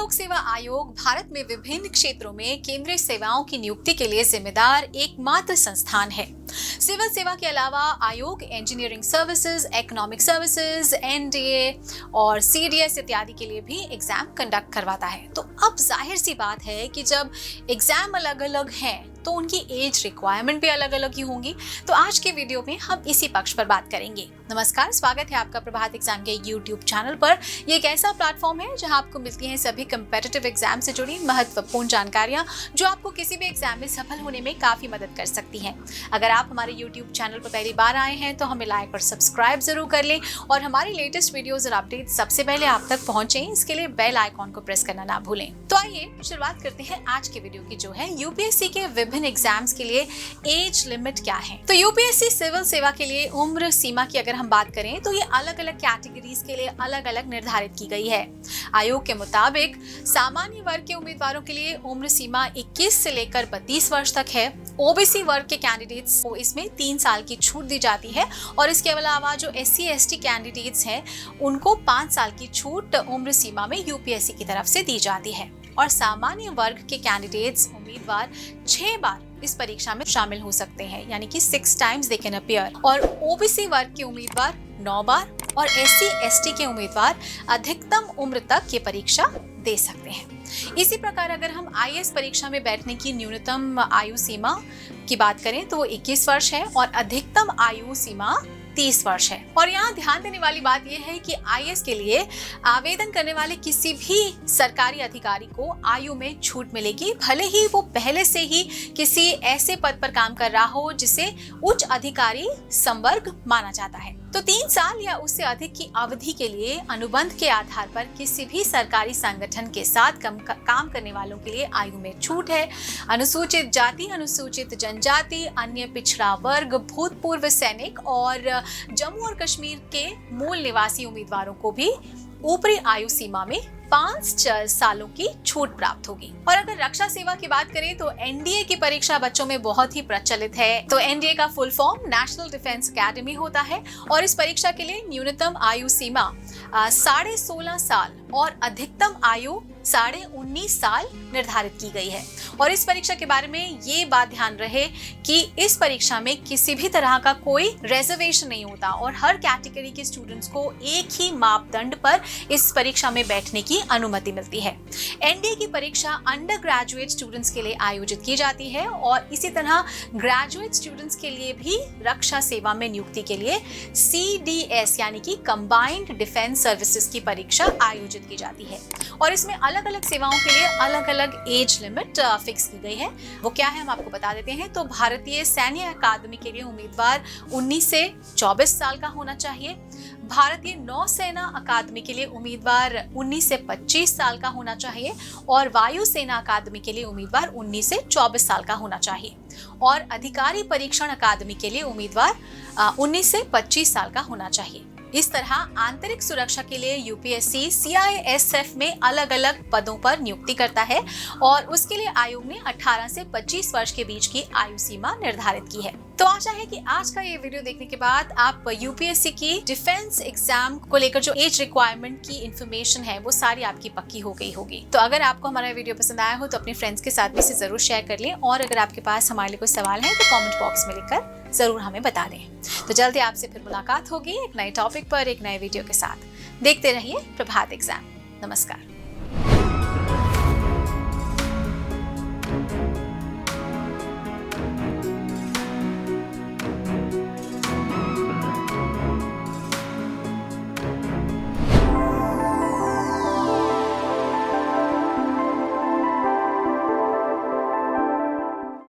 लोक सेवा आयोग भारत में विभिन्न क्षेत्रों में केंद्रीय सेवाओं की नियुक्ति के लिए जिम्मेदार एकमात्र संस्थान है। सिविल सेवा के अलावा आयोग engineering services, economic services, NDA और सीडीएस इत्यादि के लिए भी एग्जाम कंडक्ट करवाता है। तो अब जाहिर सी बात है कि जब एग्जाम अलग अलग हैं तो उनकी एज रिक्वायरमेंट भी अलग अलग ही होंगी। तो आज के वीडियो में हम इसी पक्ष पर बात करेंगे। नमस्कार, स्वागत है आपका प्रभात एग्जाम के यूट्यूब चैनल पर। ये एक ऐसा प्लेटफॉर्म है जहां आपको मिलती हैं सभी कम्पिटिटिव एग्जाम से जुड़ी महत्वपूर्ण जानकारियां जो आपको किसी भी एग्जाम में सफल होने में काफी मदद कर सकती हैं। अगर आप हमारे यूट्यूब चैनल पर पहली बार आए हैं तो हमें लाइक और सब्सक्राइब जरूर कर लें और हमारी लेटेस्ट वीडियोज और अपडेट सबसे पहले आप तक पहुंचे, इसके लिए बेल आइकॉन को प्रेस करना ना भूलें। तो आइए शुरुआत करते हैं आज के वीडियो की, जो है यूपीएससी के विभिन्न एग्जाम्स के लिए एज लिमिट क्या है। तो यूपीएससी सिविल सेवा के लिए उम्र सीमा की अगर हम बात करें तो ये अलग अलग कैटेगरीज के लिए अलग अलग निर्धारित की गई है। आयोग के मुताबिक सामान्य वर्ग के उम्मीदवारों के लिए उम्र सीमा 21 से लेकर 32 वर्ष तक है। ओबीसी वर्ग के कैंडिडेट्स को इसमें 3 साल की छूट दी जाती है और इसके अलावा जो एससी एसटी कैंडिडेट्स हैं उनको 5 साल की छूट उम्र सीमा में यूपीएससी की तरफ से दी जाती है। और सामान्य वर्ग के कैंडिडेट्स उम्मीदवार 6 बार इस परीक्षा में शामिल हो सकते हैं, यानी कि 6 times दे कैन अपीयर। और ओबीसी वर्ग के उम्मीदवार 9 बार और एससी एसटी के उम्मीदवार अधिकतम उम्र तक ये परीक्षा दे सकते हैं। इसी प्रकार अगर हम आईएएस परीक्षा में बैठने की न्यूनतम आयु सीमा की बात करें तो वो 21 वर्ष है और अधिकतम आयु सीमा 30 वर्ष है। और यहाँ ध्यान देने वाली बात यह है कि आईएएस के लिए आवेदन करने वाले किसी भी सरकारी अधिकारी को आयु में छूट मिलेगी, भले ही वो पहले से ही किसी ऐसे पद पर काम कर रहा हो जिसे उच्च अधिकारी संवर्ग माना जाता है। तो 3 साल या उससे अधिक की अवधि के लिए अनुबंध के आधार पर किसी भी सरकारी संगठन के साथ काम करने वालों के लिए आयु में छूट है। अनुसूचित जाति, अनुसूचित जनजाति, अन्य पिछड़ा वर्ग, भूतपूर्व सैनिक और जम्मू और कश्मीर के मूल निवासी उम्मीदवारों को भी ऊपरी आयु सीमा में 5 सालों की छूट प्राप्त होगी। और अगर रक्षा सेवा की बात करें तो एनडीए की परीक्षा बच्चों में बहुत ही प्रचलित है। तो एनडीए का full form national defence academy होता है और इस परीक्षा के लिए न्यूनतम आयु सीमा 16.5 साल और अधिकतम आयु 19.5 साल निर्धारित की गई है। और इस परीक्षा के बारे में ये बात ध्यान रहे कि इस परीक्षा में किसी भी तरह का कोई रिजर्वेशन नहीं होता और हर कैटेगरी के स्टूडेंट्स को एक ही मापदंड पर इस परीक्षा में बैठने की अनुमति मिलती है। एनडीए की परीक्षा अंडर ग्रेजुएट स्टूडेंट्स के लिए आयोजित की जाती है और इसी तरह ग्रेजुएट स्टूडेंट्स के लिए भी रक्षा सेवा में नियुक्ति के लिए सीडीएस यानी कि कंबाइंड डिफेंस सर्विसेज की परीक्षा आयोजित की जाती है। और इसमें अलग अलग सेवाओं के लिए अलग अलग एज लिमिट फिक्स की गई है। वो क्या है हम आपको बता देते हैं। तो भारतीय सैन्य अकादमी के लिए उम्मीदवार 19 से 24 साल का होना चाहिए। भारतीय नौसेना अकादमी के लिए उम्मीदवार 19 से 25 साल का होना चाहिए और वायुसेना अकादमी के लिए उम्मीदवार 19 से 24 साल का होना चाहिए। और अधिकारी परीक्षण अकादमी के लिए उम्मीदवार 19 से 25 साल का होना चाहिए। इस तरह आंतरिक सुरक्षा के लिए यूपीएससी सीआईएसएफ में अलग अलग पदों पर नियुक्ति करता है और उसके लिए आयोग ने 18 से 25 वर्ष के बीच की आयु सीमा निर्धारित की है। तो आशा है कि आज का ये वीडियो देखने के बाद आप यूपीएससी की डिफेंस एग्जाम को लेकर जो एज रिक्वायरमेंट की इंफॉर्मेशन है वो सारी आपकी पक्की हो गई होगी। तो अगर आपको हमारा वीडियो पसंद आया हो तो अपने फ्रेंड्स के साथ भी इसे जरूर शेयर कर लें और अगर आपके पास हमारे लिए कोई सवाल है तो कमेंट बॉक्स में लिखकर जरूर हमें बता दें। तो जल्दी आपसे फिर मुलाकात होगी एक नए टॉपिक पर एक नए वीडियो के साथ। देखते रहिए प्रभात एग्जाम। नमस्कार।